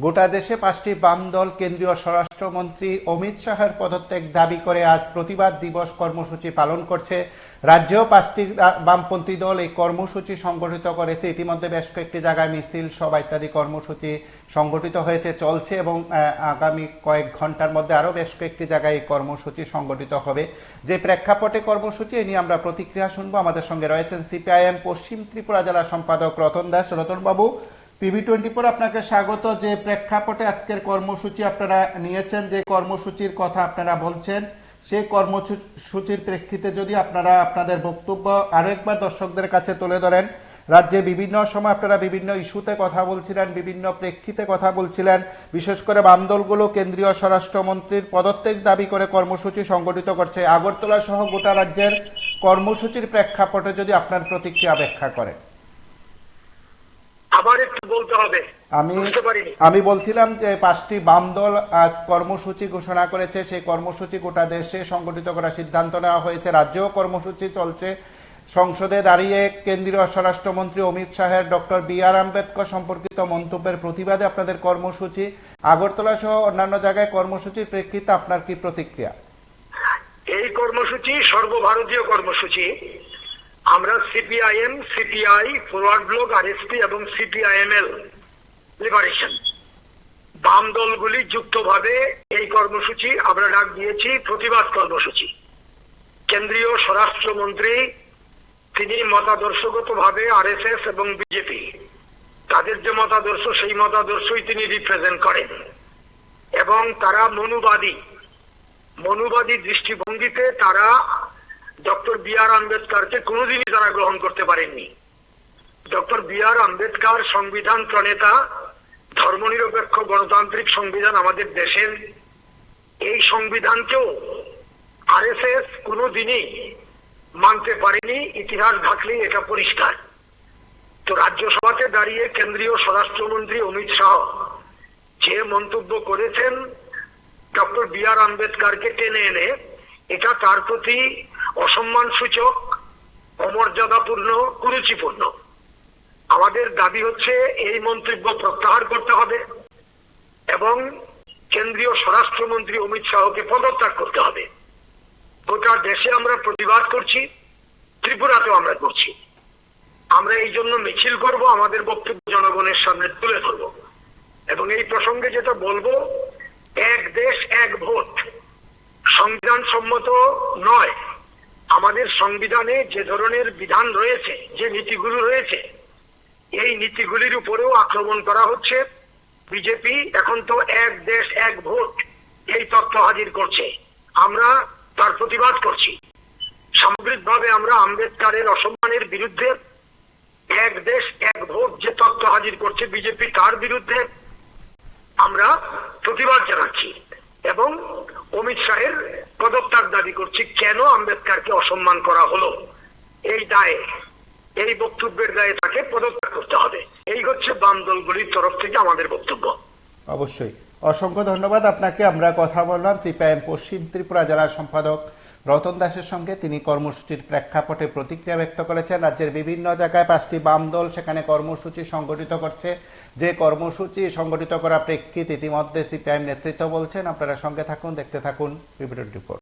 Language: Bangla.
গোটা দেশে 5টি বাম দল কেন্দ্রীয় স্বরাষ্ট্রমন্ত্রী অমিত শাহের পদত্যাগ দাবি করে আজ প্রতিবাদ দিবস কর্মসূচি পালন করছে। রাজ্যেও 5টি বামপন্থী দল এই কর্মসূচি সংগঠিত করেছে। ইতিমধ্যে বেশ কয়েকটি জায়গায় মিছিল, সভা ইত্যাদি কর্মসূচি সংগঠিত হয়েছে, চলছে এবং আগামী কয়েক ঘন্টার মধ্যে আরো বেশ কয়েকটি জায়গায় এই কর্মসূচি সংগঠিত হবে। যে প্রেক্ষাপটে কর্মসূচি, এ নিয়ে আমরা প্রতিক্রিয়া শুনবো। আমাদের সঙ্গে রয়েছেন সিপিআইএম পশ্চিম ত্রিপুরা জেলা সম্পাদক রতন দাস। রতন বাবু, টিভি24 আপনাকে স্বাগত। যে প্রেক্ষাপটে আজকের কর্মসূচি আপনারা নিয়েছেন, যে কর্মসূচির কথা আপনারা বলছেন, সেই কর্মসূচির প্রেক্ষিতে যদি আপনারা আপনাদের বক্তব্য আরো একবার দর্শকদের কাছে তুলে ধরেন। রাজ্যে বিভিন্ন সময় আপনারা বিভিন্ন ইস্যুতে কথা বলছিলেন, বিভিন্ন প্রেক্ষিতে কথা বলছিলেন, বিশেষ করে বাম দলগুলো কেন্দ্রীয় স্বরাষ্ট্রমন্ত্রীর পদত্যাগ দাবি করে কর্মসূচি সংগঠিত করছে। আগরতলা সহ গোটা রাজ্যের কর্মসূচির প্রেক্ষাপটে যদি আপনার প্রতিক্রিয়া ব্যাখ্যা করেন। আবার একটু বলতে হবে, আমি বলছিলাম যে 5টি বাম দল আজ কর্মসূচি ঘোষণা করেছে। সেই কর্মসূচি গোটা দেশে সংগঠিত করার সিদ্ধান্ত নেওয়া হয়েছে। রাজ্যেও কর্মসূচি চলছে। সংসদে দাঁড়িয়ে কেন্দ্রীয় স্বরাষ্ট্রমন্ত্রী অমিত শাহের ডক্টর বি.আর. আম্বেদকর সম্পর্কিত মন্তব্যের প্রতিবাদে আপনাদের কর্মসূচি। আগরতলা সহ অন্যান্য জায়গায় কর্মসূচির প্রেক্ষিতে আপনার কি প্রতিক্রিয়া? এই কর্মসূচি সর্বভারতীয় কর্মসূচি। আমরা CPIM, CPI, forward block, RSP এবং সিপিআইএমএল লিবারেশন বাম দলগুলি যুক্তভাবে এই কর্মসূচি আমরা ডাক দিয়েছি প্রতিবাদ কর্মসূচি। কেন্দ্রীয় স্বরাষ্ট্রমন্ত্রী তিনি মতাদর্শগতভাবে আরএসএস এবং বিজেপি, তাদের যে মতাদর্শ সেই মতাদর্শই তিনি রিপ্রেজেন্ট করেন এবং তারা মনুবাদী দৃষ্টিভঙ্গিতে তারা ডক্টর বি.আর. আম্বেদকরকে কোনোদিনই তারা গ্রহণ করতে পারেননি। Doctor B.R.. আম্বেদকর সংবিধান প্রণেতা, ধর্মনিরপেক্ষ গণতান্ত্রিক সংবিধান আমাদের দেশের। এই সংবিধানকেও আরএসএস কোনোদিনই মানতে পারেনি, ইতিহাস ঘাটলেই এটা পরিষ্কার। তো রাজ্যসভাতে দাঁড়িয়ে কেন্দ্রীয় স্বরাষ্ট্রমন্ত্রী অমিত শাহ যে মন্তব্য করেছেন ডক্টর বি.আর. আম্বেদকরকে টেনে এনে, এটা তার প্রতি অসম্মান সূচক, অমর্যাদাপূর্ণ, কুরুচিপূর্ণ। আমাদের দাবি হচ্ছে এই মন্তব্য প্রত্যাহার করতে হবে এবং কেন্দ্রীয় স্বরাষ্ট্রমন্ত্রী অমিত শাহকে পদত্যাগ করতে হবে। গোটা দেশে আমরা প্রতিবাদ করছি, ত্রিপুরাতেও আমরা করছি। আমরা এই জন্য মিছিল করব, আমাদের বক্তব্য জনগণের সামনে তুলে ধরব এবং এই প্রসঙ্গে যেটা বলবো, এক দেশ এক ভোট সংবিধান সম্মত নয়। আমাদের সংবিধানে যে ধরনের বিধান রয়েছে, যে নীতিগুলো রয়েছে, এই নীতিগুলির উপরেও আক্রমণ করা হচ্ছে। বিজেপি এখন তো এক দেশ এক ভোট এই তত্ত্ব হাজির করছে, আমরা তার প্রতিবাদ করছি। সামগ্রিকভাবে আমরা আম্বেদকরের অসম্মানের বিরুদ্ধে, এক দেশ এক ভোট যে তত্ত্ব হাজির করছে বিজেপি, তার বিরুদ্ধে আমরা প্রতিবাদ জানাচ্ছি এবং অমিত শাহের পদত্যাগ দাবি করছি। কেন আম্বেদকরকে অসম্মান করা হলো, এই দায়ে, এই বক্তব্যের দায়ে তাকে পদত্যাগ করতে হবে। এই হচ্ছে বাম দলগুলির তরফ থেকে আমাদের বক্তব্য। অবশ্যই, অসংখ্য ধন্যবাদ আপনাকে। আমরা কথা বললাম সিপিআইএম পশ্চিম ত্রিপুরা জেলা সম্পাদক রতন দাসের সঙ্গে। তিনি কর্মসূচির প্রেক্ষাপটে প্রতিক্রিয়া ব্যক্ত করেছেন। রাজ্যের বিভিন্ন জায়গায় 5টি বাম দল সেখানে কর্মসূচি সংগঠিত করছে। যে কর্মসূচি সংগঠিত করা প্রেক্ষিত ইতিমধ্যে সিপিআইএম নেতৃত্ব বলছেন। আপনারা সঙ্গে থাকুন, দেখতে থাকুন টিভি24।